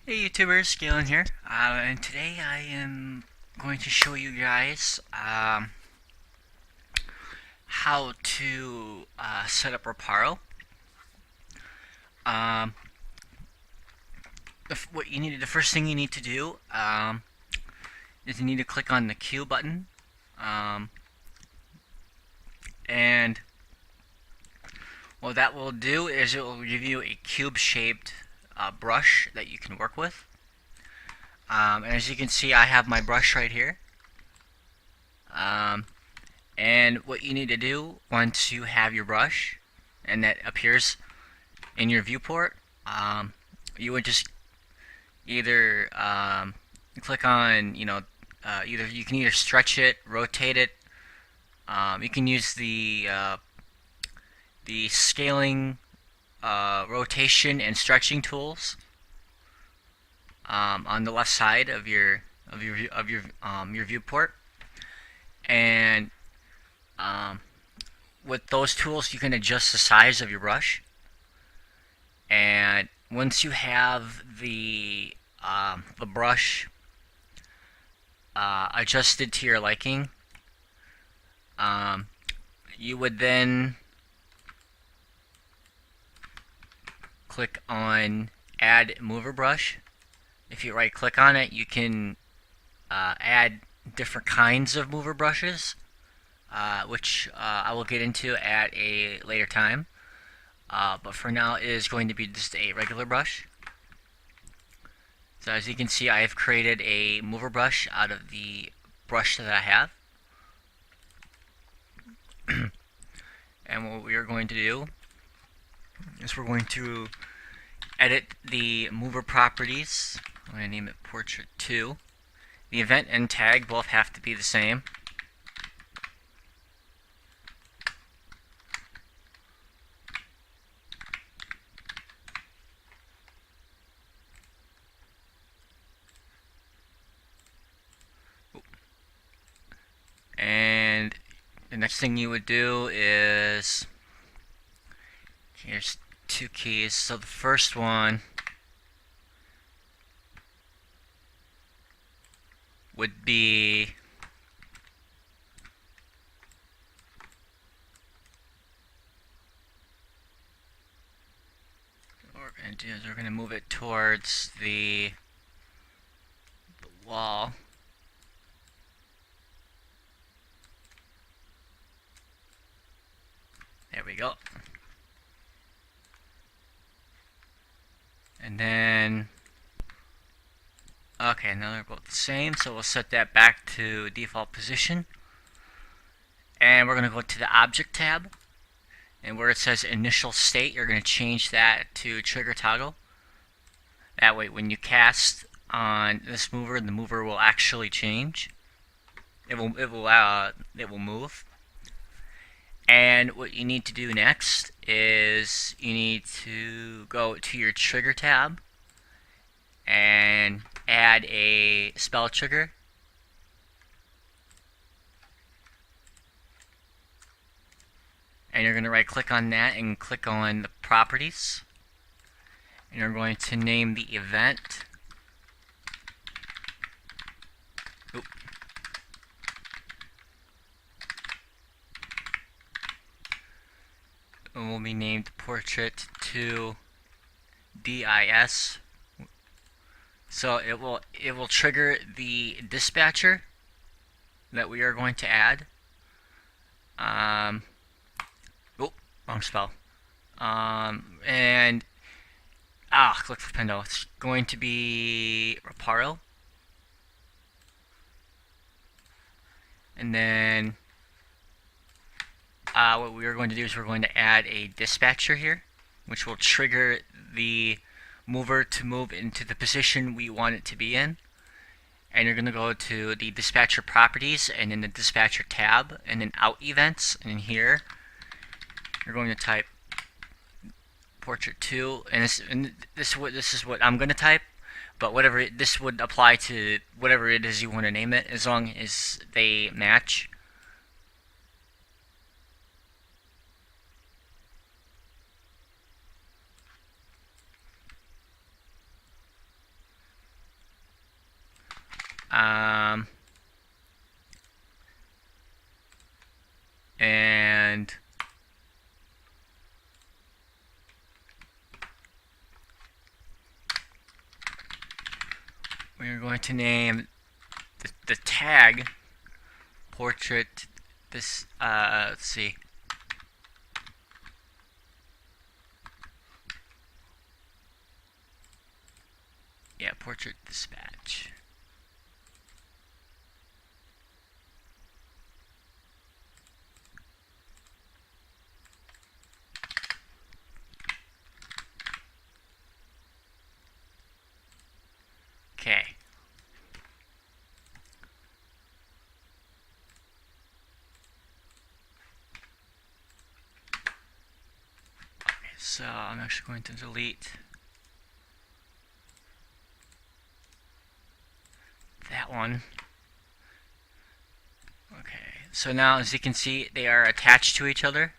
Hey YouTubers, Galen here, and today I am going to show you guys how to set up Reparo. Um, the first thing you need to do is you need to click on the Q button, um, and what that will do is it will give you a cube-shaped brush that you can work with. And as you can see, I have my brush right here. And what you need to do once you have your brush and that appears in your viewport, you would just either click on, either you can either stretch it, rotate it. You can use the scaling, rotation, and stretching tools on the left side of your viewport, and with those tools you can adjust the size of your brush. And once you have the brush adjusted to your liking, you would then click on Add Mover Brush. If you right click on it, you can add different kinds of mover brushes, which I will get into at a later time. But for now, it is going to be just a regular brush. So as you can see, I have created a mover brush out of the brush that I have. And what we are going to do is we're going to edit the mover properties. I'm going to name it Portrait 2. The event and tag both have to be the same. And the next thing you would do is, here's two keys. So the first one would be what we're going to do is we're going to move it towards the wall. There we go. And then, okay, now they're both the same, so we'll set that back to default position. And we're going to go to the Object tab, and where it says Initial State, you're going to change that to Trigger Toggle. That way, when you cast on this mover, the mover will actually change. It will move. And what you need to do next is you need to go to your Trigger tab and add a spell trigger. And you're going to right click on that and click on the properties. And you're going to name the event. It will be named Portrait 2 DIS. So it will trigger the dispatcher that we are going to add. Wrong spell. And click for Pendo. It's going to be Reparo. And then what we are going to do is we're going to add a dispatcher here, which will trigger the mover to move into the position we want it to be in. And you're going to go to the dispatcher properties and in the dispatcher tab and then out events, and in here you're going to type Portrait 2, and this is what I'm going to type, but this would apply to whatever it is you want to name it, as long as they match. we're going to name the tag portrait. This let's see. Yeah, portrait dispatch. Okay. So I'm actually going to delete that one. Okay, so now as you can see, they are attached to each other.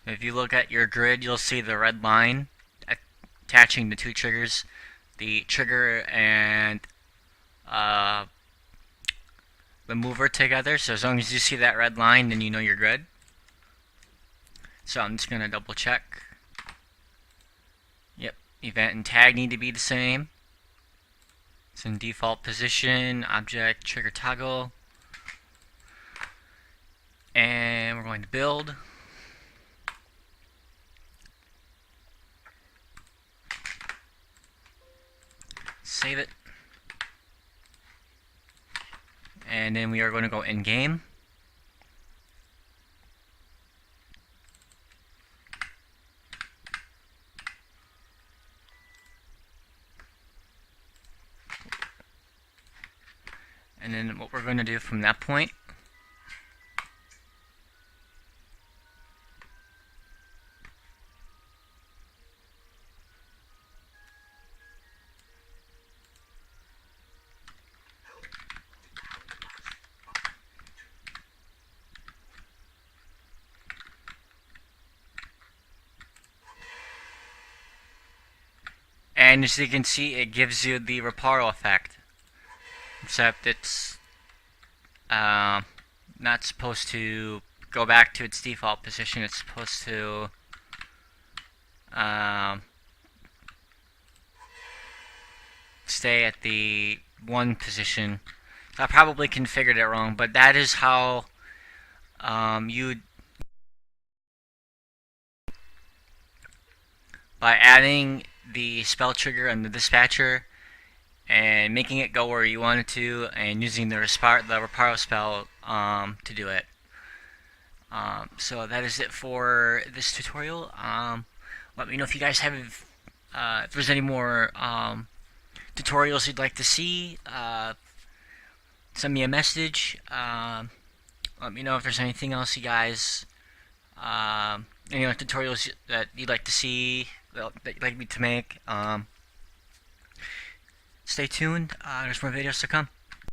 If you look at your grid, you'll see the red line attaching the two triggers, the trigger and the mover together. So as long as you see that red line, then you know you're good. So I'm just going to double check. Yep, event and tag need to be the same. It's in default position, object, trigger toggle. And we're going to build. Save it. And then we are going to go in game. And then what we're going to do from that point, and as you can see, it gives you the Reparo effect. Except it's not supposed to go back to its default position. It's supposed to stay at the one position. I probably configured it wrong, but that is how you, by adding the spell trigger and the dispatcher and making it go where you want it to, and using the Reparo spell to do it. So that is it for this tutorial. Let me know if you guys have, if there's any more tutorials you'd like to see. Send me a message. Let me know if there's anything else you guys, any other tutorials that you'd like to see, that you'd like me to make. Stay tuned. There's more videos to come.